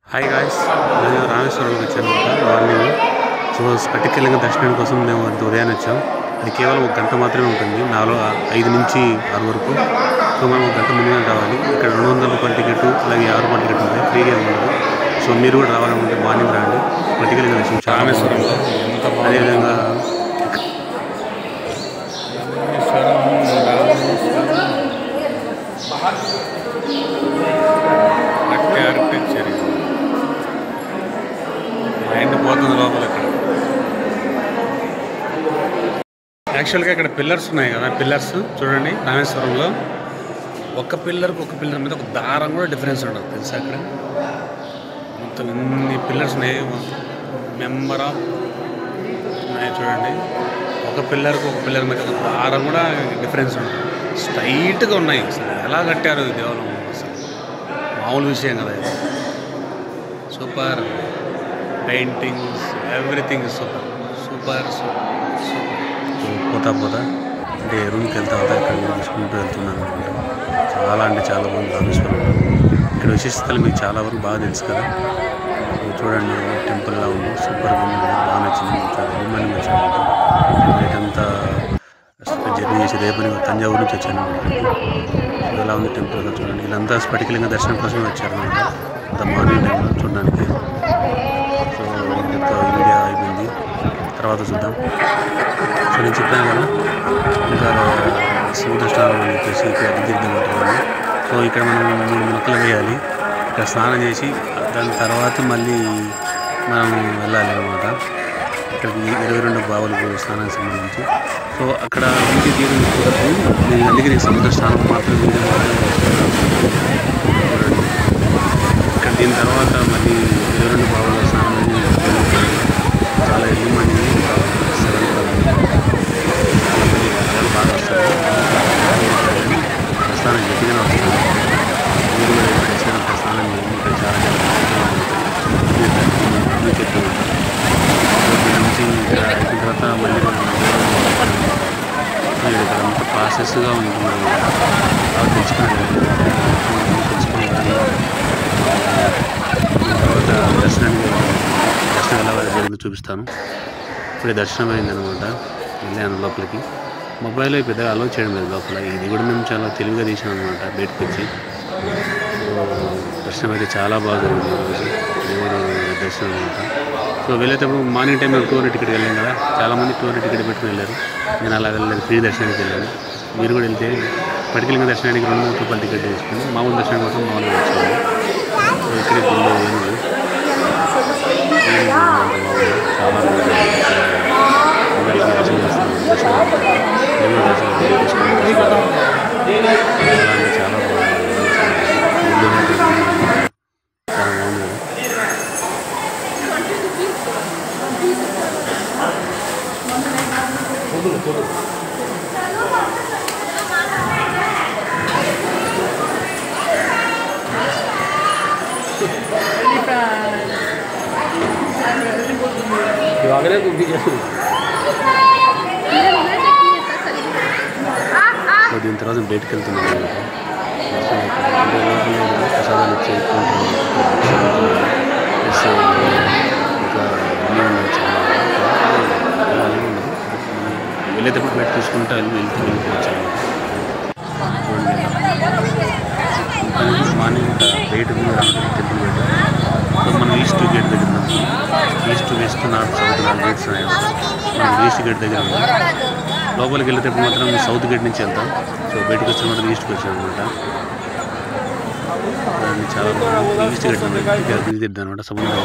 Hi guys, నేను రామేశ్వరంకి వచ్చాను morning. So స్ఫటికలింగ దర్శనం కోసం మేము ఉదయాన్నే వచ్చాం. అది కేవలం 1 గంట మాత్రమే ఉంటుంది, 5 నుంచి 6 వరకు. సో మనం 1 గంట ముందుగా రావాలి. ఇక్కడ 200 రూపాయల టికెట్, అలాగే 50 రూపాయల టికెట్ ఉంటాయి, ఫ్రీగా ఉండదు. సో మీరు కూడా రావాలనుకుంటే మార్నింగ్ రండి. స్ఫటికలింగ దర్శనం చాలా రామేశ్వరంలో అదేవిధంగా ఆర్కిటెక్చర్ మైండ్ పోతుంది లోపల. ఇక్కడ యాక్చువల్గా ఇక్కడ పిల్లర్స్ ఉన్నాయి కదా, పిల్లర్స్ చూడండి. రామేశ్వరంలో ఒక పిల్లర్కి ఒక పిల్లర్ మీద ఒక దారం కూడా డిఫరెన్స్ ఉండదు తెలుసా. అక్కడ మొత్తం ఎన్ని పిల్లర్స్ ఉన్నాయి, మెంబర్ ఆఫ్ ఉన్నాయి చూడండి. ఒక పిల్లర్కి ఒక పిల్లర్ మీద ఒక దారం కూడా డిఫరెన్స్ ఉండదు, స్ట్రైట్గా ఉన్నాయి. అసలు ఎలా కట్టారు ఈ దేవాలయం, అసలు మామూలు విషయం కదా ఇది. Super paintings, everything super super super super. పోతా అంటే రూమ్కి వెళ్తా ఇక్కడ చూసుకుంటూ వెళ్తున్నాను అనమాట. చాలా అంటే చాలా బాగుంది రామేశ్వరంలో. ఇక్కడ విశిష్టతలు మీకు చాలా వరకు బాగా తెలుసు కదా. చూడండి టెంపుల్ ఎలా ఉంది, సూపర్గా ఉంది, బాగా నచ్చింది. చాలా అభిమానంగా వచ్చాను. నైట్ అంతా జర్నీ చేసి రేపు తంజావూరు నుంచి వచ్చాను అనమాట. ఎలా ఉంది టెంపుల్ చూడండి. వీళ్ళంతా స్ఫటికలింగ దర్శనం కోసమే వచ్చారనమాట. అంత మార్నింగ్ టైంలో చూడడానికి. సో ఇంత వీడియో అయిపోయింది, తర్వాత చూద్దాం. సో నేను చెప్పాను కదా, ఇంకా సముద్ర స్నానం అని చెప్పేసి ఇక్కడ అడ్డుదిద్దాం అంటారు. సో ఇక్కడ మనం 3 మునకలు వేయాలి. ఇక్కడ స్నానం చేసి దాని తర్వాత మళ్ళీ మనం వెళ్ళాలి అనమాట. ఇక్కడికి 22 బావులు స్నానానికి సంబంధించి. సో అక్కడ ఇంటి తీరం నేను అందుకే సముద్ర స్నానం మాత్రం ఇక్కడ దీని తర్వాత మళ్ళీ 22 బావుల స్నానం చాలా ఎక్కువ మంది బాగా వస్తారు. ప్రస్థానం గట్టిగానే వస్తారు. మీరు కూడా ఇక్కడ ప్రస్థానం ఇక్కడ చాలా నుంచి ఇక్కడ అయిన తర్వాత మళ్ళీ ఇక్కడ అంత ప్రాసెస్గా ఉంటుంది. తెలుసుకుని తర్వాత దర్శనం ఎలా జరిగిందో చూపిస్తాను. ఇప్పుడే దర్శనం అయిందనమాట. వెళ్ళాను లోపలికి. మొబైల్లో పెద్దగా అలో చేయడం లేదు లోపల. ఇది కూడా మేము చాలా తెలివిగా తీసాం అనమాట బయటకు వచ్చి. దర్శనం అయితే చాలా బాగా జరిగింది ఈరోజు, దేవుడు దర్శనం అనమాట. సో వెళ్ళేటప్పుడు మార్నింగ్ టైం మేము 200 టికెట్ వెళ్ళాం కదా, చాలామంది 200 టికెట్ పెట్టుకుని వెళ్ళారు. నేను అలా వెళ్ళలేదు, ఫ్రీ దర్శనానికి వెళ్ళాను. మీరు కూడా వెళ్తే స్ఫటికలింగ దర్శనానికి 200 రూపాయల టికెట్ తీసుకుని మామూలు దర్శనం కోసం మామూలుగా వచ్చాము. సో ఇక్కడే గుళ్ళు ఏనుగు చాలా అందరికీ దర్శనం చేస్తాను. దేవుడు దర్శనం తీసుకుని చాలా బాగుంది, చాలా బాగుంది. దీని తర్వాత బయటకు వెళ్తున్నాను. ప్రసాదాలు ఇచ్చే వెళ్ళేటప్పుడు బయట తీసుకుంటా వెళ్ళిపోవచ్చాను. మార్నింగ్ బయట టెంపుల్ బయట. సో మనం ఈస్ట్ గేట్ దగ్గర ఉన్నాం. East west north south 4 gates ఉన్నాయి. మనం ఈస్ట్ గేట్ దగ్గర ఉన్నాం. లోపలికి వెళ్ళేటప్పుడు మాత్రం సౌత్ గేట్ నుంచి వెళ్తాం. సో బయటకు వచ్చిన మాత్రం ఈస్ట్కి వచ్చాం అనమాట. చాలా బాగుంది. ఈస్ట్ గేట్ దిగుద్ది అనమాట, సముద్రం.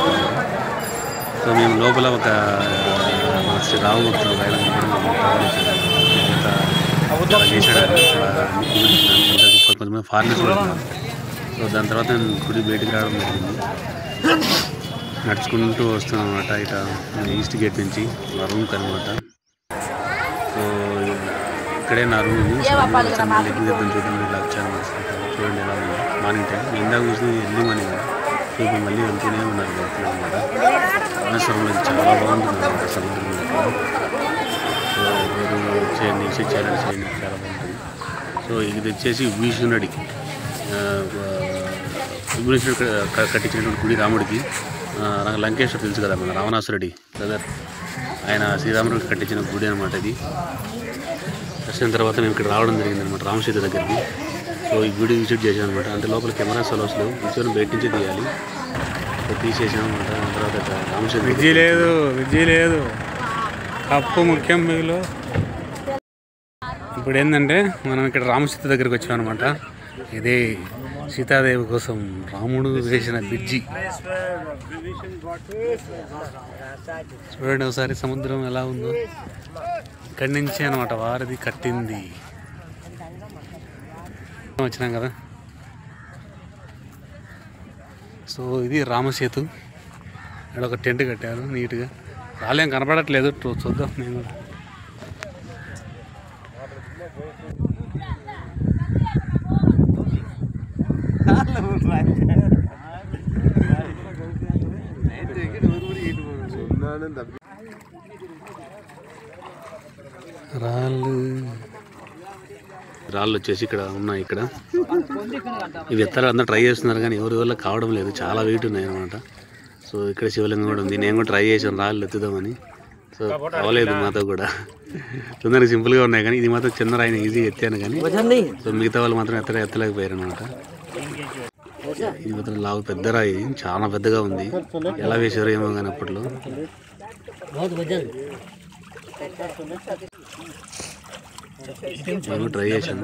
సో మేము లోపల ఒక రామభక్తుడు చేశాడు. కొంతమంది ఫారినర్స్ కూడా ఉన్నారు. సో దాని తర్వాత నేను గుడి బయటికి రావడం జరిగింది. నడుచుకుంటూ వస్తున్నాను అనమాట. ఇట ఈస్ట్ గేట్ నుంచి నా రూమ్కి అనమాట. సో ఇక్కడే నా రూమ్ ఉంది. లెగ్ దిద్దాం చూడండి, ఇలా వచ్చాను. చూడండి ఎలా ఉంది మార్నింగ్ టైం. ఇందాక చూసి ఎర్లీ మార్నింగ్ కదా. సో ఇప్పుడు మళ్ళీ వెళ్తూనే ఉన్నారు వెళ్తున్నాను అనమాట. రామేశ్వరంలో చాలా బాగుంటుంది అనమాట సముద్రం. సో చేయండి, విజిట్ చేయాలని చేయండి, చాలా బాగుంటుంది. సో ఇది వచ్చేసి వీషునడి కట్టించినటువంటి గుడి రాముడికి. లంకేశ్వర్ తెలుసు కదా, మన రావణాసురుడి బ్రదర్, ఆయన శ్రీరాముడికి కట్టించిన గుడి అనమాట ఇది. వచ్చిన తర్వాత మేము ఇక్కడ రావడం జరిగింది అనమాట, రామసీత దగ్గరికి. సో ఈ గుడి విజిట్ చేసాం అనమాట. అంటే లోపల కెమెరాస్ అలౌస్ లేవు, కూర్చొని బయట నుంచి తీయాలి. తీసేసాం అనమాట. తర్వాత రామసీత విజయ్ లేదు కప్పు ముఖ్యం మిగిలో. ఇప్పుడు ఏంటంటే మనం ఇక్కడ రామసీత దగ్గరికి వచ్చాం అనమాట. ఇదే సీతాదేవి కోసం రాముడు వేసిన బ్రిడ్జి. చూడండి ఒకసారి సముద్రం ఎలా ఉందో. ఇక్కడి నుంచే అనమాట వారిది కట్టింది. వచ్చినాం కదా. సో ఇది రామసేతు. ఇక్కడ ఒక టెంట్ కట్టారు నీట్గా. రాలేం కనపడట్లేదు, చూద్దాం నేను కూడా. రాళ్ళు వచ్చేసి ఇక్కడ ఉన్నాయి. ఇక్కడ ఇవి ఎత్తాలి అందరూ ట్రై చేస్తున్నారు కానీ ఎవరి వల్ల కావడం లేదు, చాలా వెయిట్ ఉన్నాయి అనమాట. సో ఇక్కడ శివలింగం కూడా ఉంది. నేను కూడా ట్రై చేశాను రాళ్ళు ఎత్తుదామని. సో అవ్వలేదు మాతో కూడా. తొందరగా సింపుల్గా ఉన్నాయి కానీ ఇది మాత్రం చిన్న రాయిని ఈజీగా ఎత్తాను కానీ సో మిగతా వాళ్ళు మాత్రం ఎత్తలేకపోయారు అనమాట. ఇది మాత్రం లావు పెద్ద రాయి, చాలా పెద్దగా ఉంది. ఎలా వేసారో ఏమో కానీ అప్పట్లో. నేను ట్రై చేశాను.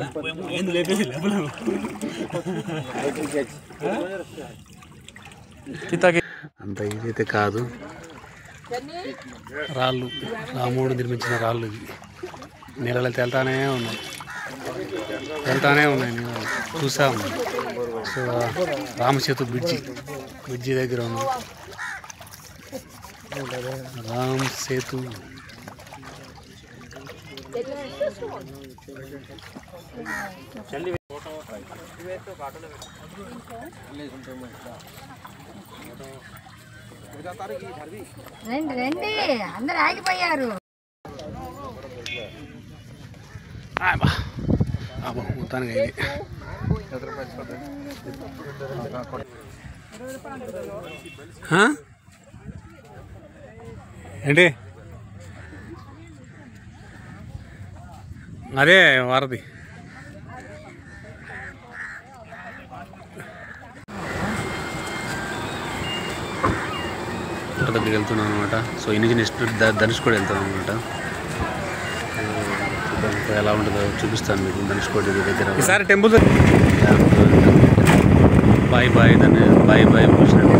అంత ఈజీ అయితే కాదు. రాళ్ళు రాముడు నిర్మించిన రాళ్ళు ఇవి. నీళ్ళలో తేలుతానే ఉన్నాయి నీళ్ళు చూసా ఉన్నాయి. సో రామసేతు బ్రిడ్జి దగ్గర ఉన్నాం. రామ్ సేతు. రండి అందరు ఆగిపోయారు. మొత్తానికి అయింది. ఏంటి అదే వారది. దగ్గరికి వెళ్తున్నాం అనమాట. సో ఈ నుంచి నెక్స్ట్ ధనుష్కోడి వెళ్తాం అనమాట. ఎలా ఉంటుందో చూపిస్తాను మీకు. ధనుష్కోడి దగ్గర ఈసారి టెంపుల్ బాయ్ దాన్ని బాయ్ చూసినట్టు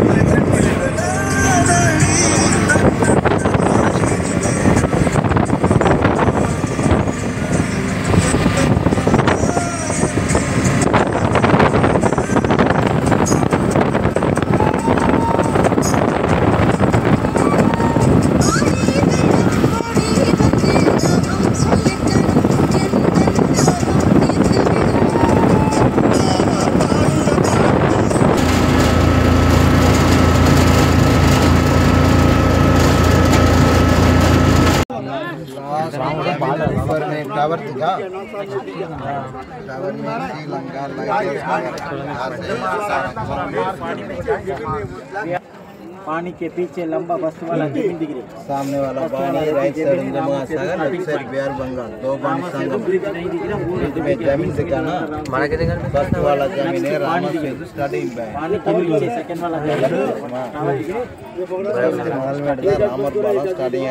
टावर था टावर में श्रीलंका पानी के पीछे लंबा बस वाला जमीन दिख रही सामने वाला पानी राइट साइड इंडियन महासागर लेफ्ट साइड बिहार बंगाल दो पानी संगम में जमीन दिखाना बस वाला जमीन है रामसेतु स्टार्टिंग पानी के पीछे सेकंड वाला ராமர் பாலம் ஸ்டார்டிங்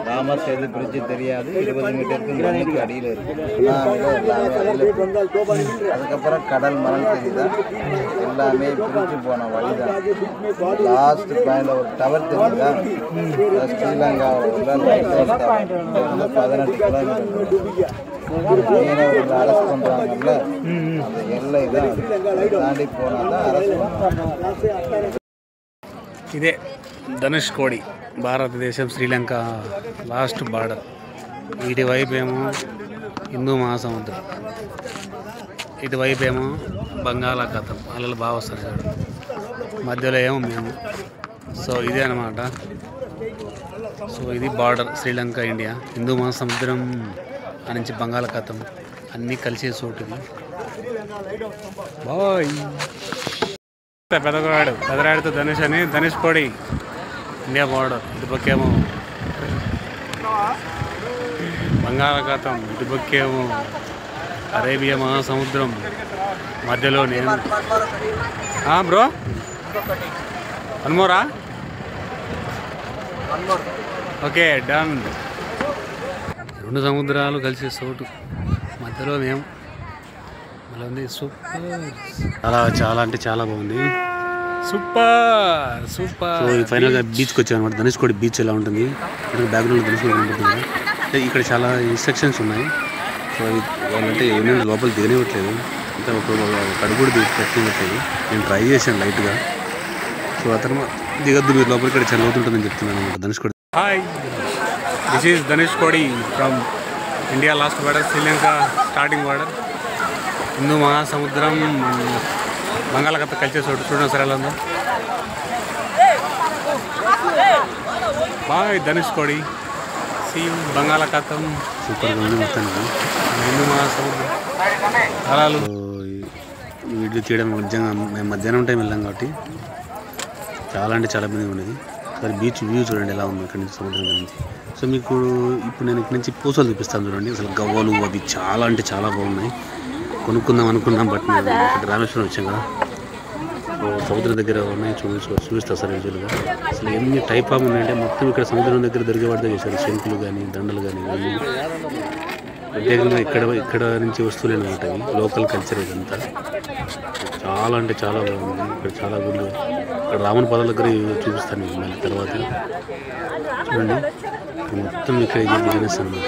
ராமர் சேது பிரிட்ஜ் தெரியாது 20 மீட்டருக்கு மண்ணுக்கு அடியில் இருக்கு. அதுக்கப்புறம் கடல் மரம் தெரியுதா, எல்லாமே பிரிட்ஜ் போன வழிதான். லாஸ்ட் பாயிண்ட் ஒரு டவர் தெரியுதா, ஸ்ரீலங்காவில் உள்ள 18 கிலோமீட்டர் அரெஸ்ட் பண்றாங்கல்ல, அந்த எல்லை தான் தாண்டி போனாதான் அரெஸ்ட். ఇదే ధనుష్కోడి, భారతదేశం శ్రీలంక లాస్ట్ బార్డర్. ఇటువైపు ఏమో హిందూ మహాసముద్రం, ఇటువైపు ఏమో బంగాళాఖాతం, అలలు బాగా వస్తారు చూడు, మధ్యలో ఏమో మేము. సో ఇదే అనమాట. సో ఇది బార్డర్ శ్రీలంక ఇండియా. హిందూ మహాసముద్రం నుంచి బంగాళాఖాతం అన్నీ కలిసే చోటు ఇది. బాయ్. పెదరాడితో ధనుష్ అని ధనుష్ కోడి ఇండియా బోర్డర్. ఇటుపక్కేమో బంగాళాఖాతం, ఇటుపక్కేమో అరేబియా మహాసముద్రం, మధ్యలో నేను. బ్రో వన్ మోరా? Okay done. 2 సముద్రాలు కలిసి చోటు, మధ్యలో మేము. మళ్ళీ ఉంది సూపర్, చాలా అంటే చాలా బాగుంది. Super super. సో ఫైనల్గా బీచ్కి వచ్చాం అనమాట. ధనుష్కోడి బీచ్ ఎలా ఉంటుంది, ఇక్కడ బ్యాక్గ్రౌండ్లో ధనుష్కోడి ఉంటుంది. ఇక్కడ చాలా ఇన్స్ట్రక్షన్స్ ఉన్నాయి. సో వాళ్ళంటే ఏమైనా లోపల దిగనివ్వట్లేదు, అంటే ఒక అడుగు కూడా పెట్టివ్వట్లేదు. నేను ట్రై చేశాను లైట్గా. సో అతను దిగద్దు మీరు లోపలికి, ఇక్కడ చాలా అవుతుంటుందని చెప్తున్నాను అనమాట Dhanushkodi. Hi, this is Dhanushkodi from India last border, Sri Lanka starting border. Hindu మహాసముద్రం, బంగాళాఖాత కలిసే చోటు. చూడండి సరే ఎలా ఉందో. బాయ్ ధనుష్కోడి, సీ బంగాళాఖాతం సూపర్గా ఉంది మొత్తానికి. హిందూ మహాసముద్రం అలలు. వీడియో తీయడం నిజంగా మేము మధ్యాహ్నం టైం వెళ్ళాం కాబట్టి చాలా అంటే చాలా మంది ఉండేది. సరే బీచ్ వ్యూ చూడండి ఎలా ఉంది ఇక్కడ నుంచి, సముద్రం నుంచి. సో మీకు ఇప్పుడు నేను ఇక్కడ నుంచి పూసలు చూపిస్తాను చూడండి. అసలు గవ్వలు అవి చాలా అంటే చాలా బాగున్నాయి. కొనుక్కుందాం అనుకున్నాం, బట్ మేము ఇక్కడ రామేశ్వరం వచ్చాం కదా. సో సముద్రం దగ్గర ఉన్నాయి, చూపిస్తాను సార్ విజువల్గా. అసలు ఎన్ని టైప్ ఆఫ్ ఉన్నాయంటే మొత్తం ఇక్కడ సముద్రం దగ్గర దొరికే వాడితే చేశారు. శంకులు కానీ, దండలు కానీ, ఇవన్నీ ప్రత్యేకంగా ఇక్కడ నుంచి వస్తువులు ఉంటాయి. లోకల్ కల్చర్ ఇదంతా చాలా అంటే చాలా బాగుంది. ఇక్కడ చాలా గుళ్ళు, ఇక్కడ రాముని పదాల దగ్గర చూపిస్తాను మీకు మళ్ళీ తర్వాత. చూడండి మొత్తం ఇక్కడ ఇది బిజినెస్ అనమాట.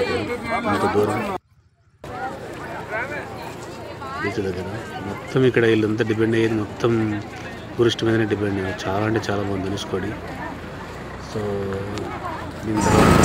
అంత దూరం బీచ్ దగ్గర మొత్తం ఇక్కడ వీళ్ళంతా డిపెండ్ అయ్యేది మొత్తం టూరిస్ట్ మీదనే డిపెండ్ అయ్యేది. చాలా అంటే చాలా బాగుంది ధనుష్కోడి. సో దీని తర్వాత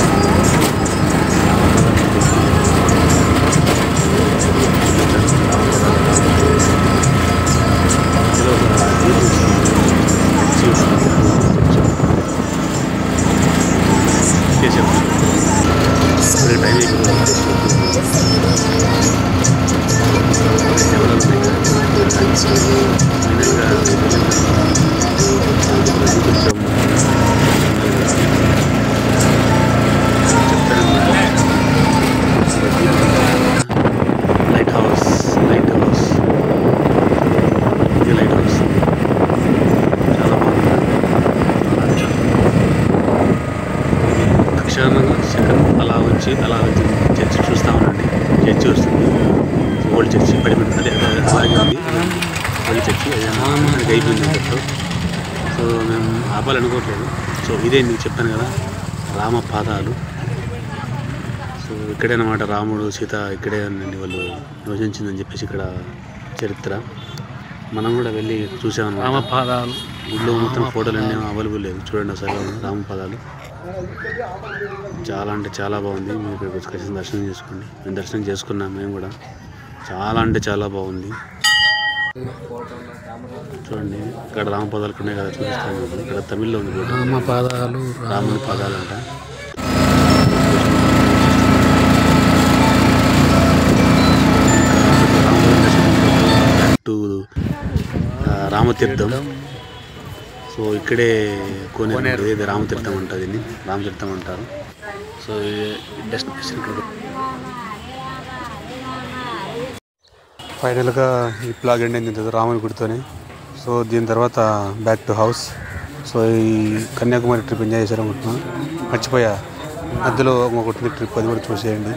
టైం లైట్ హౌస్ ఇది లైట్ హౌస్ చాలా బాగుంది. దక్షిణంగా శిఖరం అలా వచ్చి చర్చి చూస్తూ ఉండండి. చర్చి వస్తుంది, ఓల్డ్ చర్చి పడిపోయింది, అదే అలాగే ఉంది ఓల్డ్ చర్చి. అది అయిపోయింది అప్పట్లో. సో మేము ఆపాలనుకోవట్లేదు. సో ఇదే మీకు చెప్పాను కదా, రామ పాదాలు. సో ఇక్కడే అన్నమాట రాముడు సీత ఇక్కడే ఉందండి వాళ్ళు నివసించిందని చెప్పేసి ఇక్కడ చరిత్ర. మనం కూడా వెళ్ళి చూసామన్నమాట. రామ పాదాలు గుడిలో మొత్తం ఫోటోలు అన్నీ అవైలబుల్ లేదు. చూడండి ఒకసారి రామ పాదాలు. చాలా అంటే చాలా బాగుంది. మీరు ఇక్కడికి వచ్చి ఖచ్చితంగా దర్శనం చేసుకోండి. మేము దర్శనం చేసుకున్నాం మేము కూడా. చాలా అంటే చాలా బాగుంది. చూడండి ఇక్కడ రామ పాదాలు ఉన్నాయి కదా, చూపిస్తాను. ఇక్కడ తమిళ్లో ఉంది రామ పాదాలు, రాముని పాదాలు అంట. రామతీర్థం. సో ఇక్కడే కోనేరు, ఏది రామతీర్థం అంటారు, దీన్ని రామతీర్థం అంటారు. సో డెస్టినేషన్ ఫైనల్గా ఈ బ్లాగ్ ఎండ్ అయింది రాముని గుడితోనే. సో దీని తర్వాత బ్యాక్ టు హౌస్. సో ఈ కన్యాకుమారి ట్రిప్ ఎంజాయ్ చేశారనుకుంటున్నాను. మర్చిపోయా మధ్యలో ఇంకొకటి ట్రిప్, అది కూడా చూసేయండి.